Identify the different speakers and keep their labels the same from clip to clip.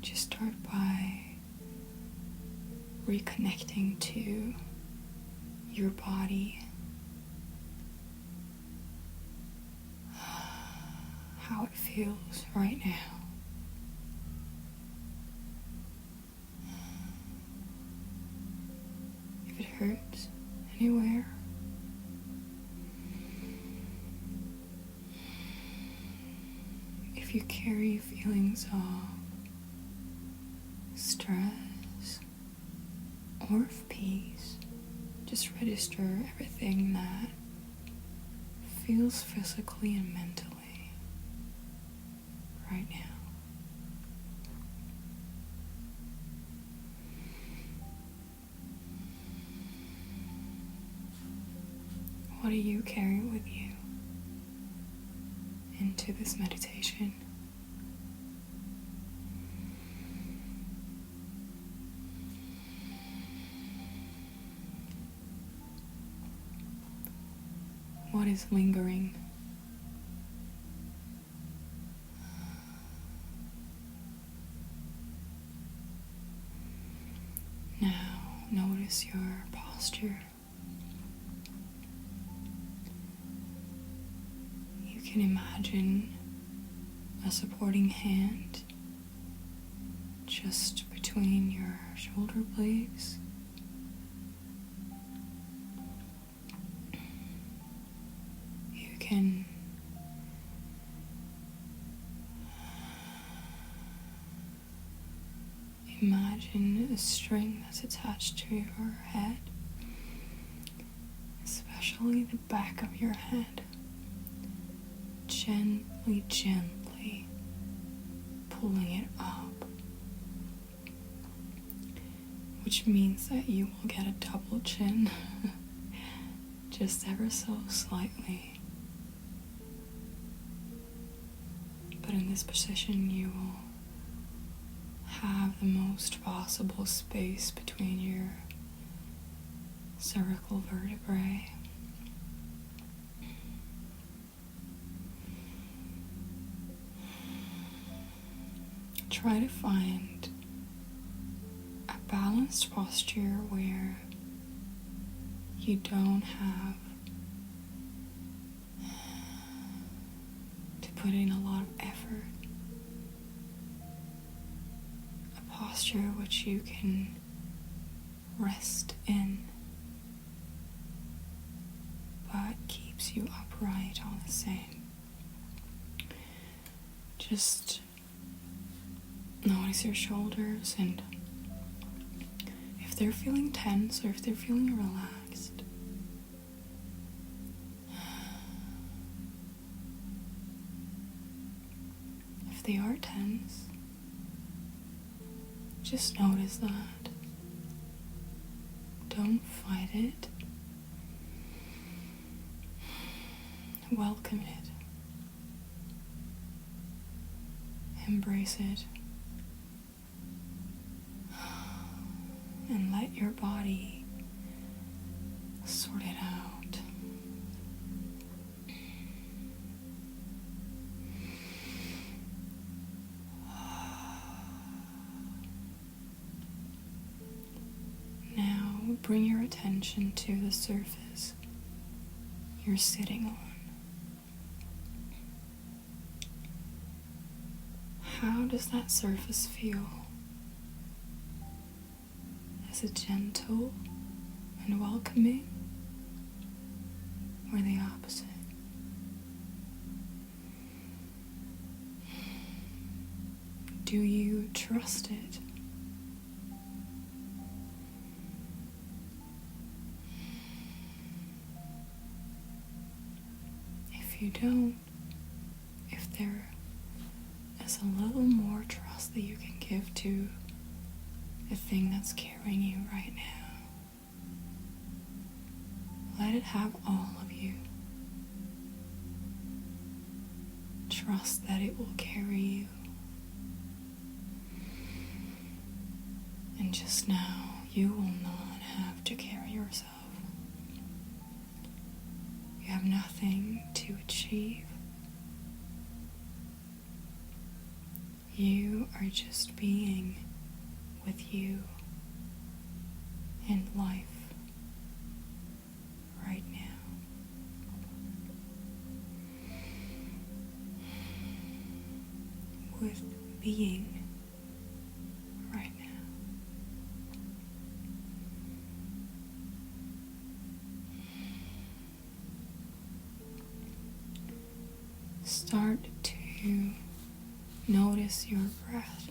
Speaker 1: just start by reconnecting to your body, how it feels right now. If it hurts anywhere, if you carry feelings of stress or of peace, just register everything that feels physically and mentally right now. What do you carry with you into this meditation? What is lingering? Now notice your posture. You can imagine a supporting hand just between your shoulder blades. You can imagine a string that's attached to your head, especially the back of your head. Gently pulling it up, which means that you will get a double chin, just ever so slightly. But in this position, you will have the most possible space between your cervical vertebrae. Try to find a balanced posture where you don't have to put in a lot of effort. A posture which you can rest in, but keeps you upright all the same. Just notice your shoulders, and if they're feeling tense or if they're feeling relaxed, if they are tense, just notice that. Don't fight it. Welcome it. Embrace it. And let your body sort it out. Now bring your attention to the surface you're sitting on. How does that surface feel? Is it gentle and welcoming, or the opposite? Do you trust it? If you don't, if there is a little more trust that you can give to the thing that's carrying you right now, let it have all of you. Trust that it will carry you. And just now, you will not have to carry yourself. You have nothing to achieve. You are just being with you and life right now. With being right now. Start to notice your breath.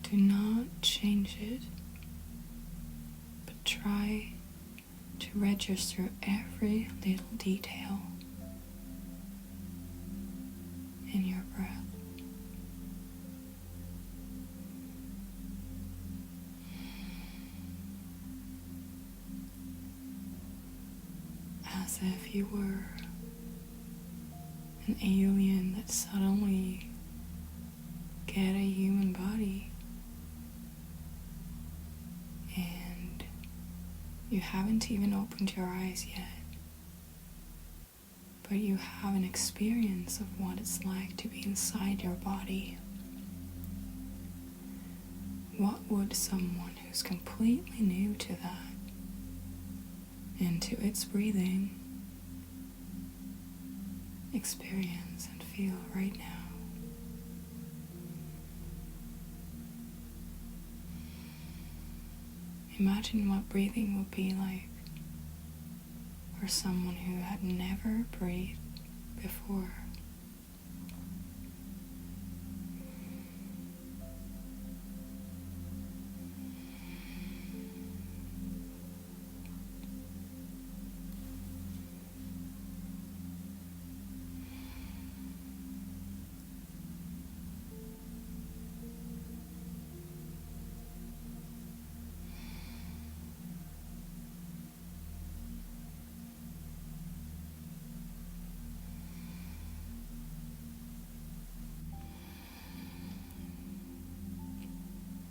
Speaker 1: Do not change it, but try to register every little detail in your breath. As if you were an alien that suddenly get a human body and you haven't even opened your eyes yet, but you have an experience of what it's like to be inside your body. What would someone who's completely new to that and to its breathing experience and feel right now? Imagine what breathing would be like for someone who had never breathed before.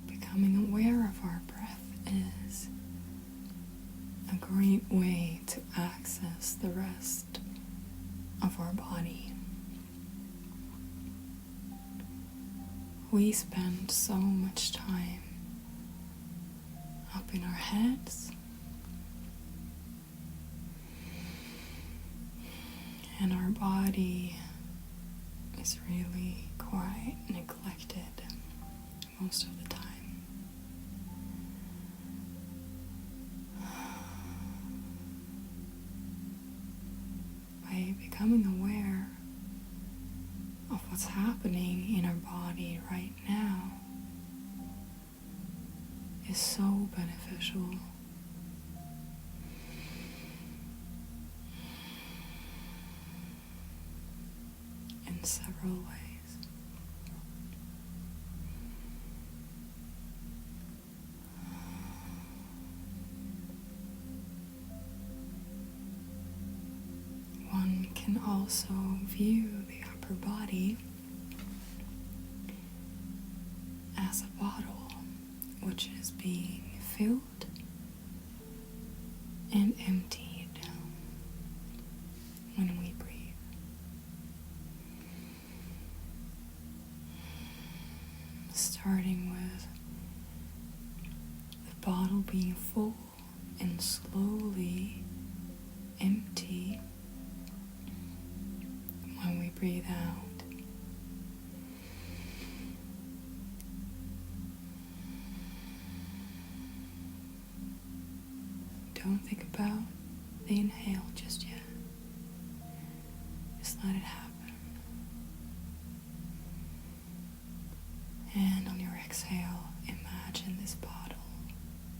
Speaker 1: Becoming aware of our breath is a great way to access the rest of our body. We spend so much time up in our heads and our body is really quite neglected most of the time. By becoming aware of what's happening in our body right now is so beneficial. In several ways. One can also view the upper body as a bottle which is being filled and emptied when we breathe. Starting with the bottle being full and slowly empty when we breathe out. Don't think about the inhale just yet. Just let it happen. And on your exhale, imagine this bottle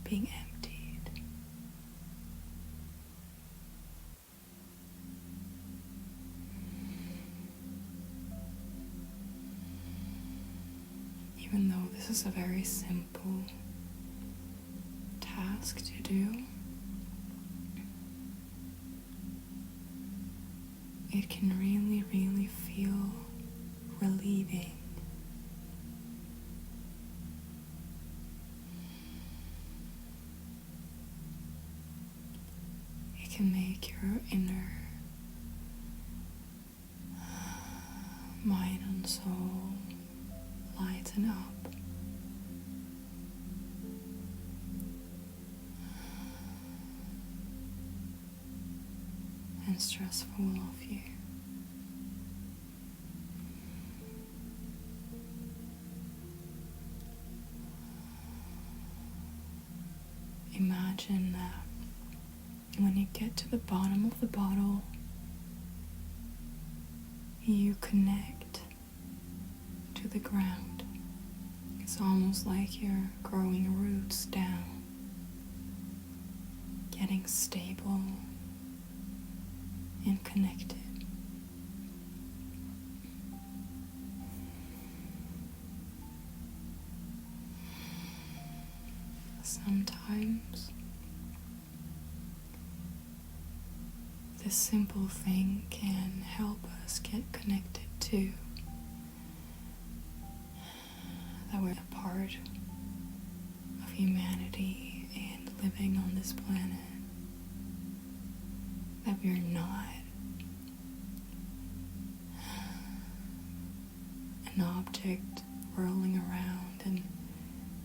Speaker 1: being emptied. Even though this is a very simple task to do, it can really, really feel relieving. It can make your inner mind and soul lighten up. And stressful of you. Imagine that when you get to the bottom of the bottle, you connect to the ground. It's almost like you're growing roots down, getting stable and connected. Sometimes this simple thing can help us get connected to that we're a part of humanity and living on this planet, that we're not an object whirling around in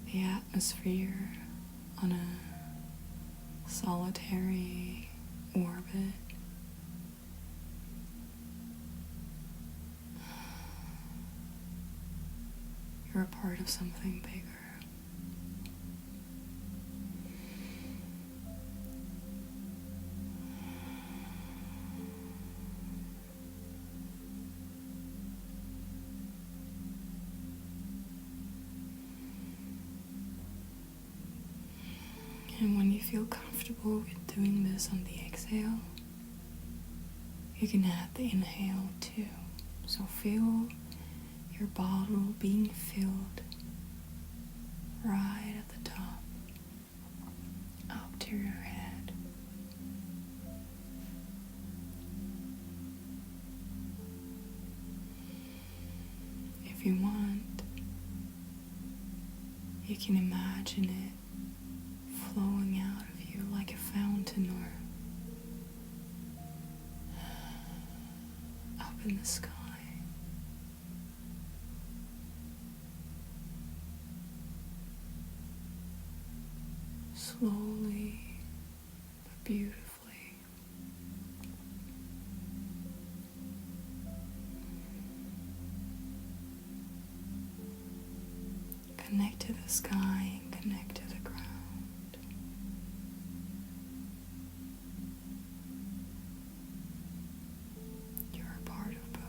Speaker 1: the atmosphere on a solitary orbit. You're a part of something bigger. And when you feel comfortable with doing this on the exhale, you can add the inhale too. So feel your bottle being filled right at the top, up to your head. If you want, you can imagine it flowing out of you like a fountain or up in the sky. Slowly but beautifully. Connect to the sky and connect to the ground. You're a part of both.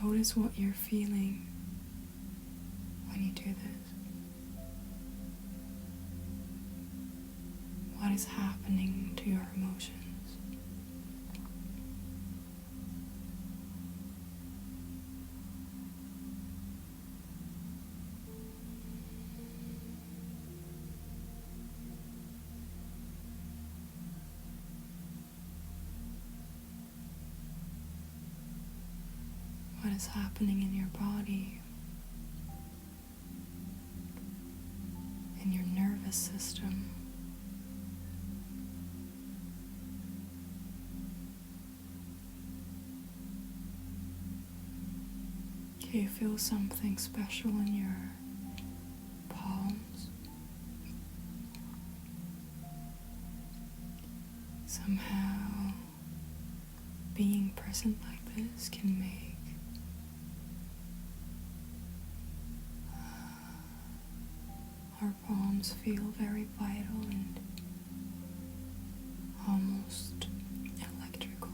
Speaker 1: Notice what you're feeling when you do this. What is happening to your emotions? What is happening in your body, in your nervous system? Can you feel something special in your palms? Somehow, being present like this can make our palms feel very vital and almost electrical.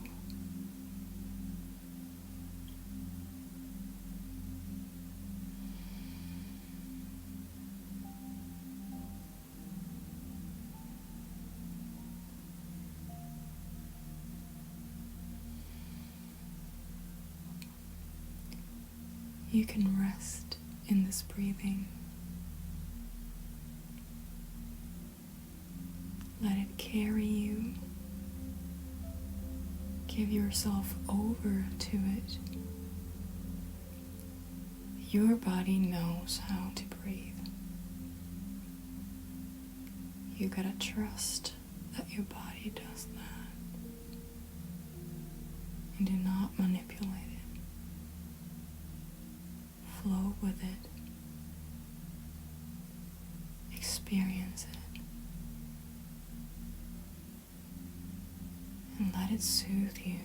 Speaker 1: You can rest in this breathing. Let it carry you. Give yourself over to it. Your body knows how to breathe. You gotta trust that your body does that. And do not manipulate it. Flow with it. Experience it. And let it soothe you.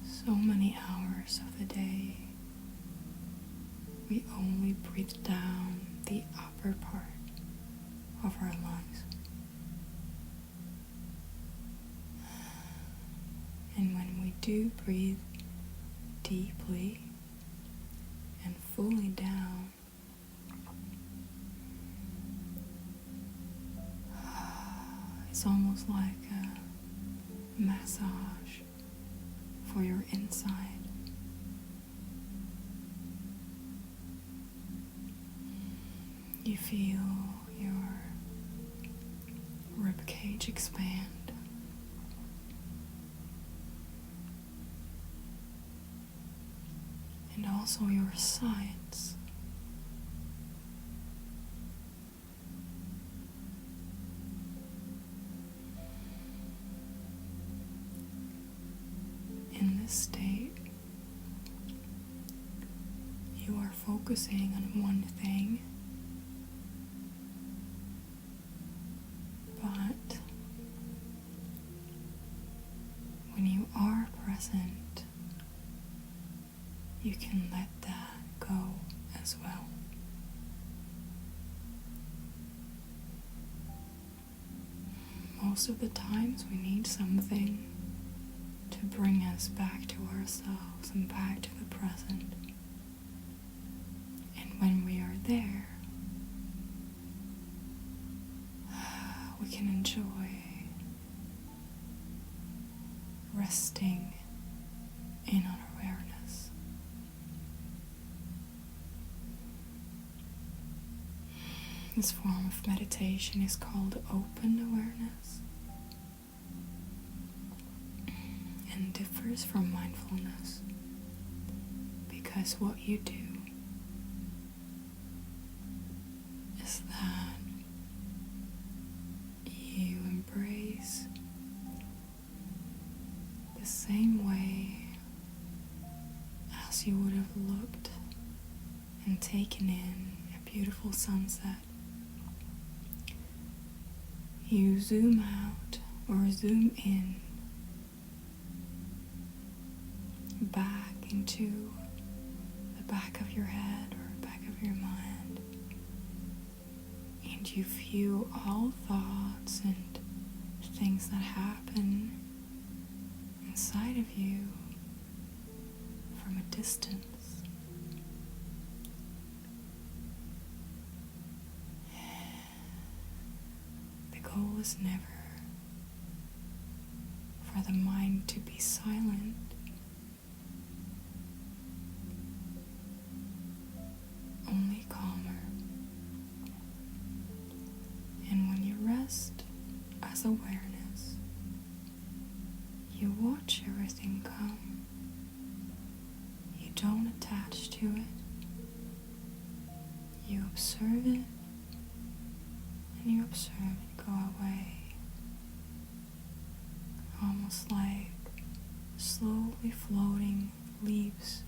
Speaker 1: So many hours of the day, we only breathe down the upper part of our lungs. And when we do breathe deeply and fully down, it's almost like a massage for your inside. You feel your ribcage expand. And also your sides. In this state, you are focusing on one thing, but when you are present, you can let that go as well. Most of the times we need something to bring us back to ourselves and back to the present. And when we are there, we can enjoy resting in our awareness. This form of meditation is called open awareness and differs from mindfulness because what you do is that you embrace the same way as you would have looked and taken in a beautiful sunset. You zoom out or zoom in back into the back of your head or back of your mind, and you feel all thoughts and things that happen inside of you from a distance. The goal is never for the mind to be silent, only calmer. And when you rest as awareness, you watch everything come. You don't attach to it. You observe it, and you observe it go away. Almost like slowly floating leaves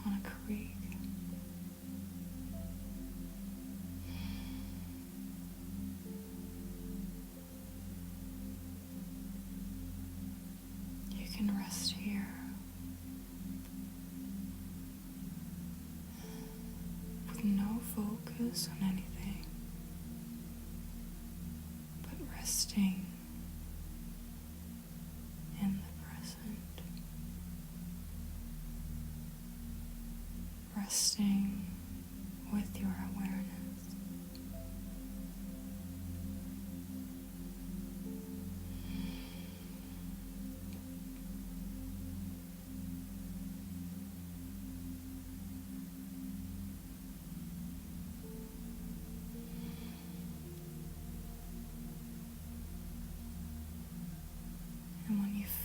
Speaker 1: on a creek. You can rest here with no focus on anything, but resting in the present, resting with your awareness.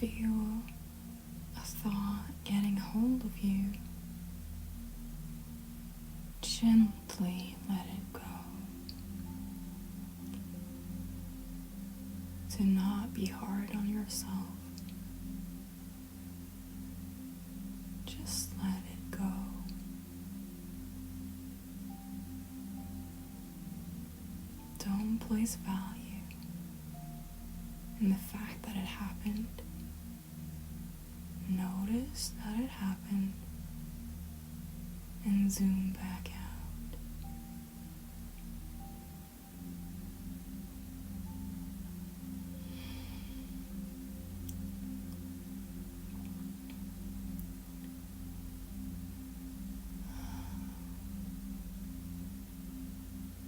Speaker 1: feel a thought getting hold of you, gently let it go. Do not be hard on yourself. Just let it go. Don't place value in the fact that it happened. Notice that it happened and zoom back out.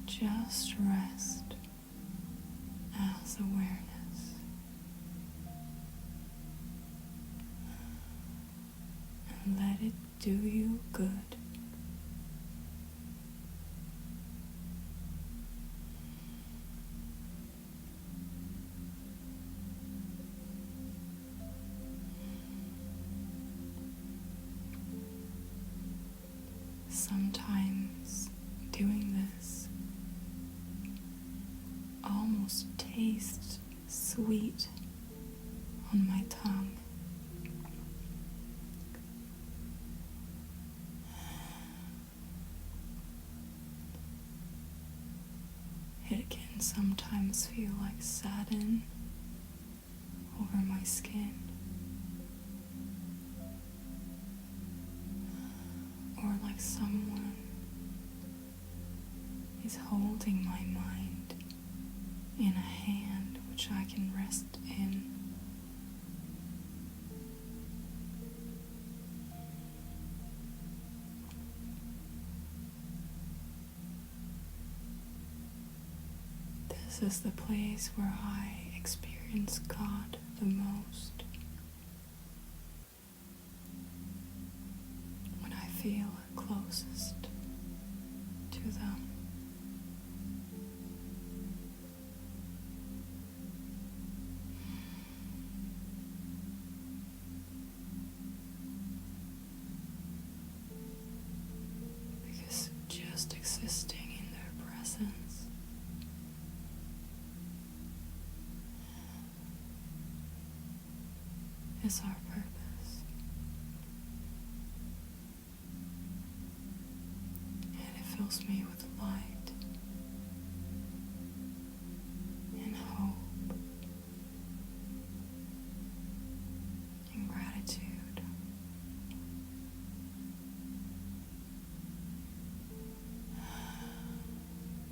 Speaker 1: Just rest as awareness and let it do you good. Sometimes doing this almost tastes sweet on my tongue. It can sometimes feel like satin over my skin, or like someone is holding my mind in a hand which I can rest in. This is the place where I experience God the most. When I feel closest to them. Because just existing in their presence is our purpose. And it fills me with light and hope and gratitude.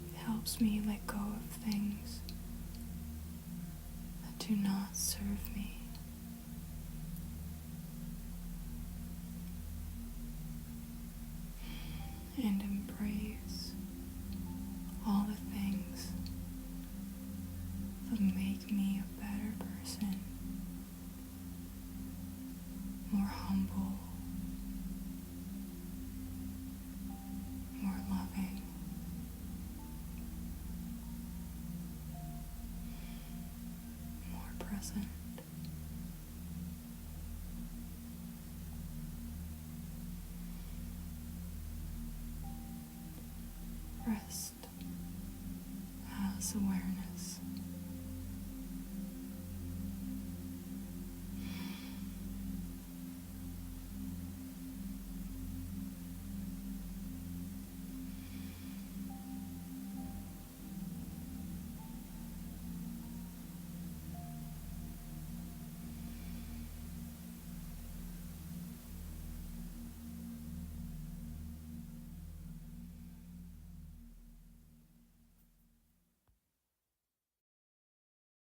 Speaker 1: It helps me let go of things that do not serve me. And embrace all the things that make me a better person, more humble, more loving, more present. Rest as awareness.